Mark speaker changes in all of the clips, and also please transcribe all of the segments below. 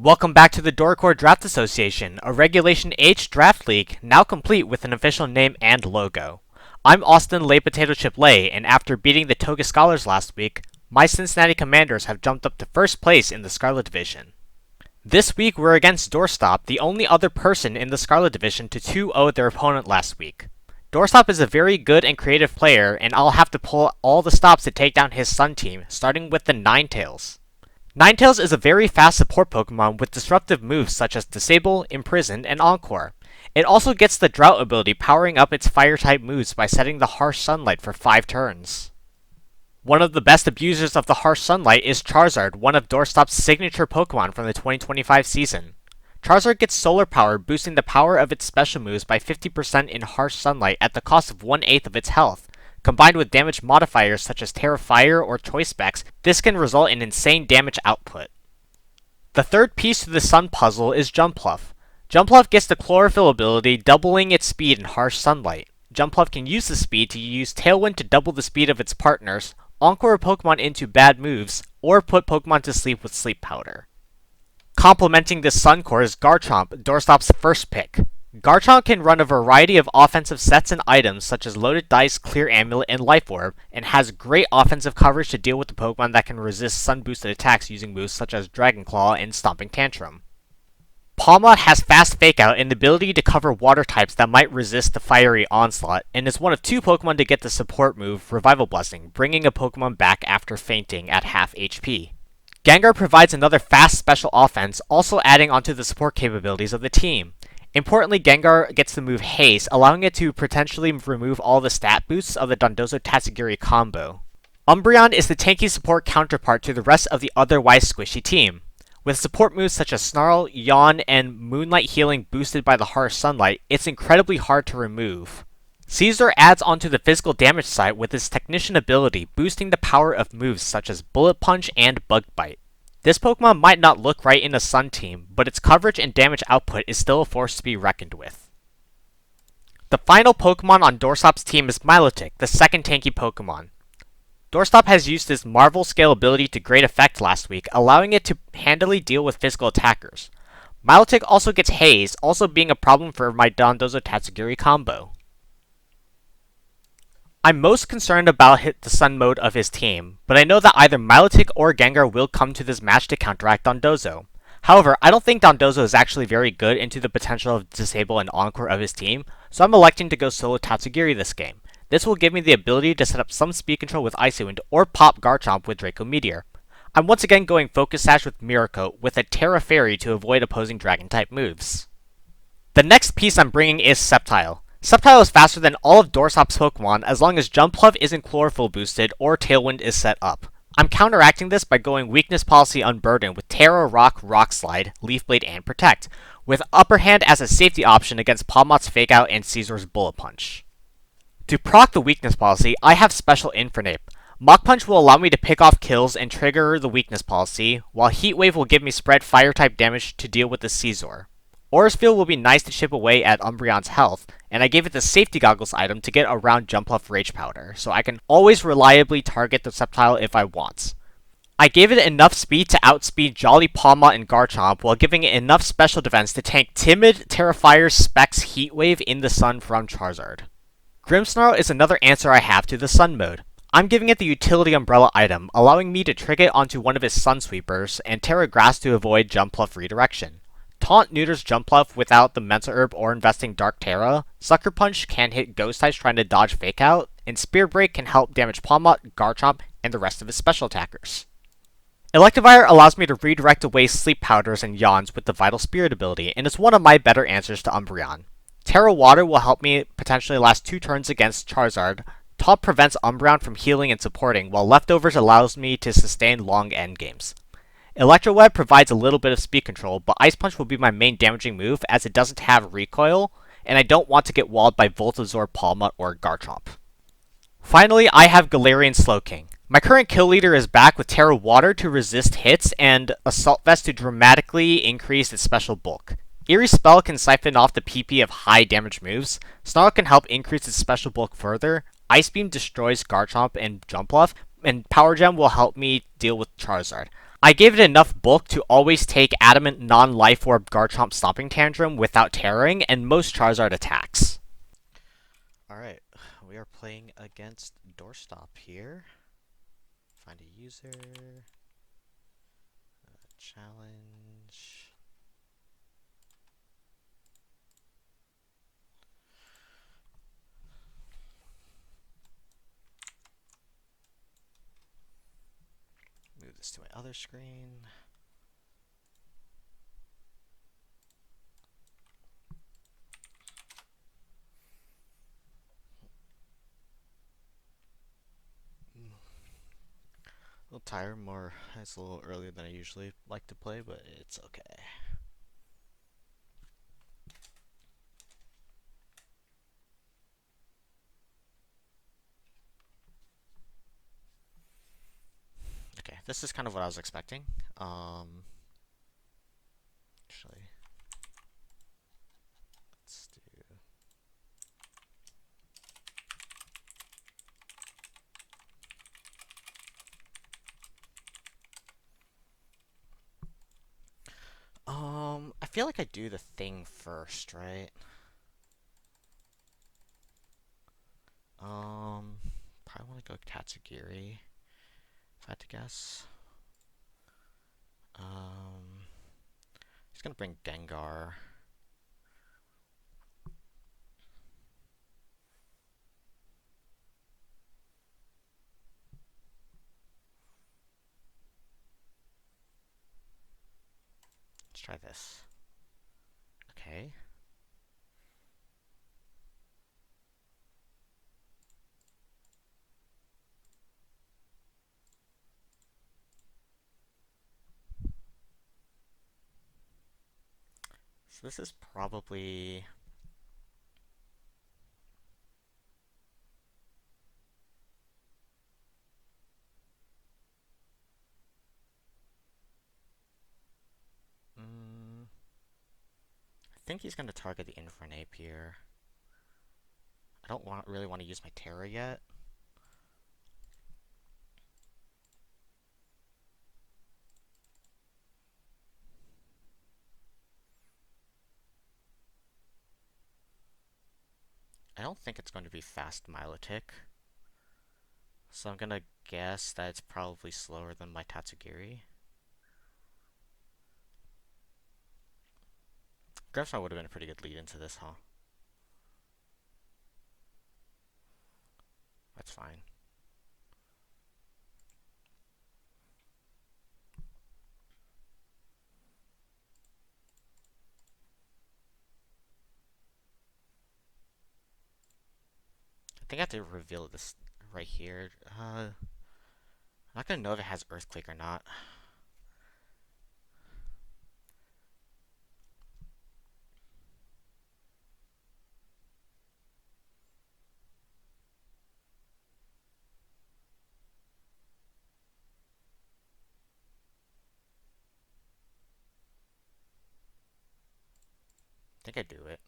Speaker 1: Welcome back to the Dorcore Draft Association, a Regulation H draft league now complete with an official name and logo. I'm Austin Lay Potato Chip Lay, and after beating the Toga Scholars last week, my Cincinnati Commanders have jumped up to first place in the Scarlet Division. This week we're against Doorstop, the only other person in the Scarlet Division to 2-0 their opponent last week. Doorstop is a very good and creative player, and I'll have to pull all the stops to take down his Sun team, starting with the Ninetales. Ninetales is a very fast support Pokemon with disruptive moves such as Disable, Imprison, and Encore. It also gets the Drought ability, powering up its Fire-type moves by setting the Harsh Sunlight for 5 turns. One of the best abusers of the Harsh Sunlight is Charizard, one of Doorstop's signature Pokemon from the 2025 season. Charizard gets Solar Power, boosting the power of its special moves by 50% in Harsh Sunlight at the cost of 1/8 of its health. Combined with damage modifiers such as Terra Fire or Choice Specs, this can result in insane damage output. The third piece to the Sun puzzle is Jumpluff. Jumpluff gets the Chlorophyll ability, doubling its speed in Harsh Sunlight. Jumpluff can use the speed to use Tailwind to double the speed of its partners, Encore a Pokemon into bad moves, or put Pokemon to sleep with Sleep Powder. Complementing this Sun core is Garchomp, Doorstop's first pick. Garchomp can run a variety of offensive sets and items such as Loaded Dice, Clear Amulet, and Life Orb, and has great offensive coverage to deal with the Pokemon that can resist Sun-boosted attacks using moves such as Dragon Claw and Stomping Tantrum. Palmot has fast Fake Out and the ability to cover water types that might resist the fiery onslaught, and is one of 2 Pokemon to get the support move Revival Blessing, bringing a Pokemon back after fainting at half HP. Gengar provides another fast special offense, also adding onto the support capabilities of the team. Importantly, Gengar gets the move Haste, allowing it to potentially remove all the stat boosts of the Dondozo-Tatsugiri combo. Umbreon is the tanky support counterpart to the rest of the otherwise squishy team. With support moves such as Snarl, Yawn, and Moonlight Healing boosted by the Harsh Sunlight, it's incredibly hard to remove. Caesar adds onto the physical damage side with his Technician ability, boosting the power of moves such as Bullet Punch and Bug Bite. This Pokemon might not look right in a Sun team, but its coverage and damage output is still a force to be reckoned with. The final Pokemon on Doorstop's team is Milotic, the second tanky Pokemon. Doorstop has used its Marvel Scale ability to great effect last week, allowing it to handily deal with physical attackers. Milotic also gets Haze, also being a problem for my Dondozo-Tatsugiri combo. I'm most concerned about the Sun mode of his team, but I know that either Milotic or Gengar will come to this match to counteract Dondozo. However, I don't think Dondozo is actually very good into the potential of Disable and Encore of his team, so I'm electing to go solo Tatsugiri this game. This will give me the ability to set up some speed control with Icy Wind or pop Garchomp with Draco Meteor. I'm once again going Focus Sash with Mirror Coat with a Terra Fairy to avoid opposing Dragon-type moves. The next piece I'm bringing is Sceptile. Sceptile is faster than all of Doorstop's Pokemon as long as Jumpluff isn't Chlorophyll boosted or Tailwind is set up. I'm counteracting this by going Weakness Policy Unburden with Terra, Rock, Rock Slide, Leaf Blade, and Protect, with Upper Hand as a safety option against Palmot's Fake Out and Caesar's Bullet Punch. To proc the Weakness Policy, I have Special Infernape. Mach Punch will allow me to pick off kills and trigger the Weakness Policy, while Heat Wave will give me spread Fire-type damage to deal with the Caesar. Aura's Field will be nice to chip away at Umbreon's health, and I gave it the Safety Goggles item to get around Jumpluff Rage Powder, so I can always reliably target the Sceptile if I want. I gave it enough speed to outspeed Jolly Palmot and Garchomp, while giving it enough special defense to tank Timid, Terrafire, Specs, Heat Wave in the Sun from Charizard. Grimmsnarl is another answer I have to the Sun mode. I'm giving it the Utility Umbrella item, allowing me to trigger it onto one of his Sun Sweepers, and Terra Grass to avoid Jumpluff redirection. Taunt neuters Jumpluff without the Mental Herb or investing Dark Terra, Sucker Punch can hit Ghost types trying to dodge Fake Out, and Spear Break can help damage Palmot, Garchomp, and the rest of his special attackers. Electivire allows me to redirect away Sleep Powders and Yawns with the Vital Spirit ability, and is one of my better answers to Umbreon. Terra Water will help me potentially last 2 turns against Charizard. Taunt prevents Umbreon from healing and supporting, while Leftovers allows me to sustain long endgames. Electro Web provides a little bit of speed control, but Ice Punch will be my main damaging move as it doesn't have recoil, and I don't want to get walled by Voltazor, Palmot, or Garchomp. Finally, I have Galarian Slowking. My current kill leader is back with Terra Water to resist hits and Assault Vest to dramatically increase its special bulk. Eerie Spell can siphon off the PP of high damage moves, Snarl can help increase its special bulk further, Ice Beam destroys Garchomp and Jumpluff, and Power Gem will help me deal with Charizard. I gave it enough bulk to always take Adamant non-life orb Garchomp Stomping Tantrum without terroring, and most Charizard attacks. Alright, we are playing against Doorstop here. Find a user. Challenge. Move this to my other screen. A little tired, it's a little earlier than I usually like to play, but it's okay. Okay, this is kind of what I was expecting. Actually, let's do. I feel like I do the thing first, right? Probably want to go Tatsugiri, if I had to guess. He's gonna bring Gengar. Let's try this. Okay. So this is probably... I think he's gonna target the Infernape here. I don't really want to use my Terra yet. I don't think it's going to be fast Milotic. So I'm gonna guess that it's probably slower than my Tatsugiri. Griffon would have been a pretty good lead into this, huh? That's fine. I think I have to reveal this right here. I'm not gonna know if it has Earthquake or not. I think I do it.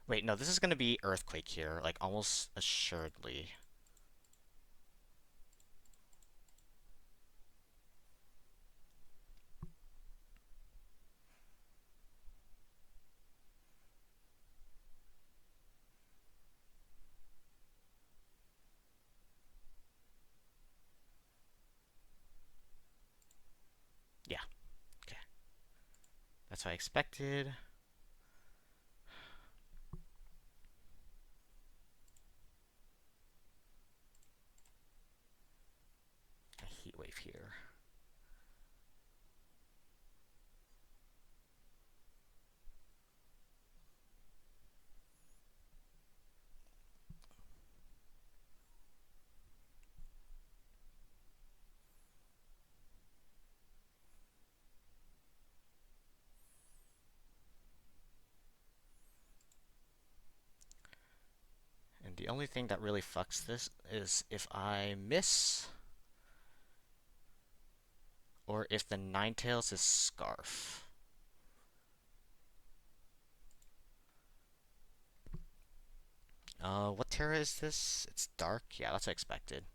Speaker 1: Wait, no, this is gonna be Earthquake here, like almost assuredly. Yeah, okay. That's what I expected. A Heat Wave here. And the only thing that really fucks this is if I miss, or if the Ninetales is Scarf. What Terra is this? It's dark? Yeah, that's what I expected.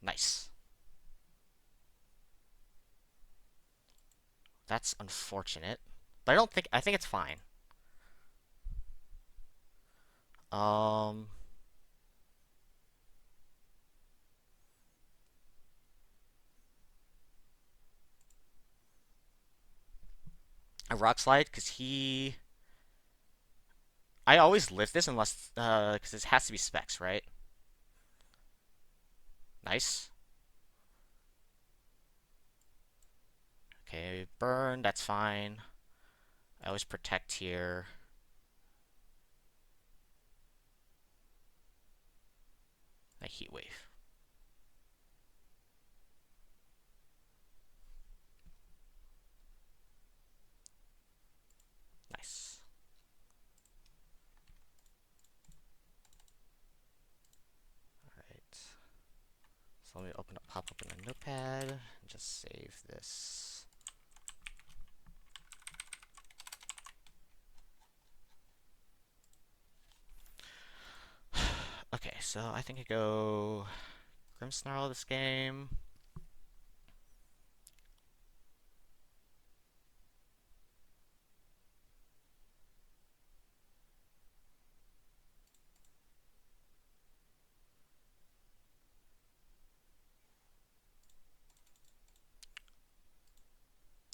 Speaker 1: Nice. That's unfortunate. But I think it's fine. Um, a rock slide, because I always lift this unless, because it has to be specs, right? Nice. Okay, burn, that's fine. I always protect here. A heat wave. Nice. Alright. So let me pop open a notepad and just save this. Okay, so I think I go Grimmsnarl this game.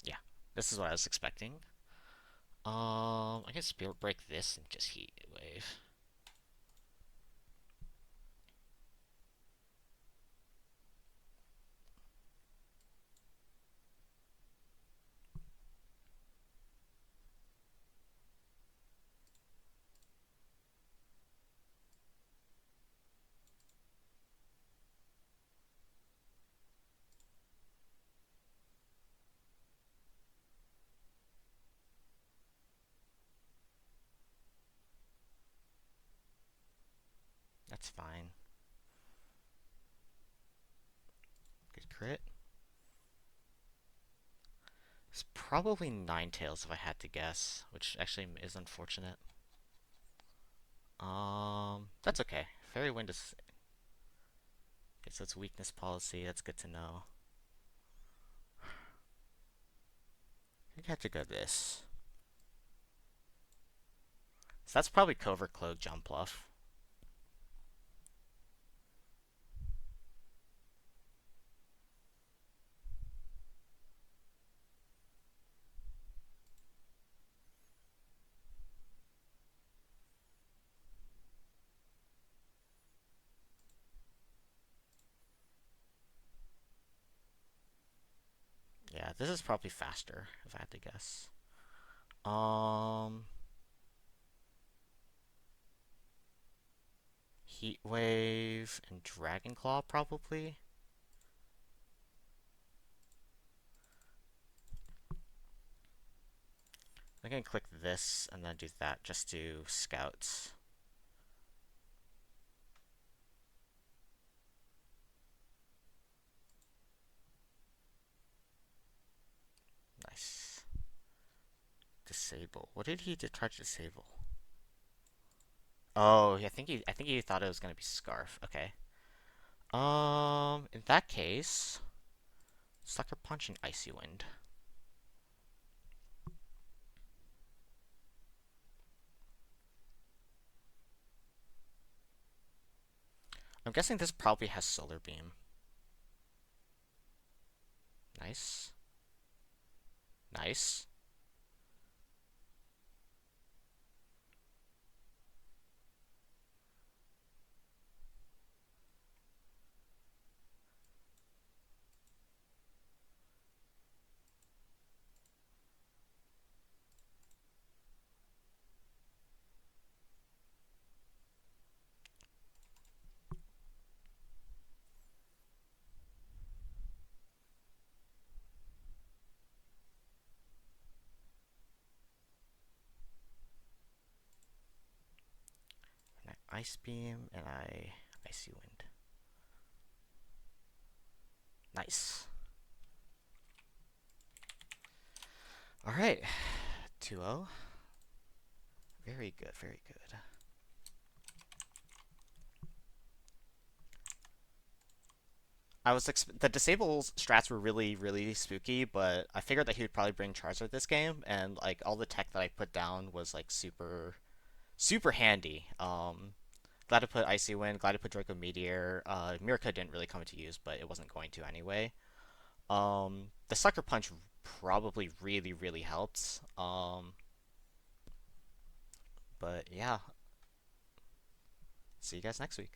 Speaker 1: Yeah, this is what I was expecting. I can Spirit Break this and just Heat Wave. That's fine. Good crit. It's probably Ninetales if I had to guess, which actually is unfortunate. That's okay. Fairy Wind is... Okay, so it's weakness policy, that's good to know. I think I have to go this. So that's probably Covert Cloak, Jump Bluff. Yeah, this is probably faster, if I had to guess. Heat Wave and Dragon Claw, probably. I'm gonna click this and then do that just to scout. Nice. Disable. What did he try to disable? Oh, I think he thought it was gonna be Scarf. Okay. In that case, Sucker Punch and Icy Wind. I'm guessing this probably has Solar Beam. Nice. Nice. And I Ice Beam and I Icy Wind. Nice. Alright. 2-0. Very good, very good. The disable strats were really spooky, but I figured that he would probably bring Charizard this game, and like all the tech that I put down was like super handy. Glad to put Icy Wind, glad to put Draco Meteor. Miraca didn't really come into use, but it wasn't going to anyway. The Sucker Punch probably really helped. But yeah, see you guys next week.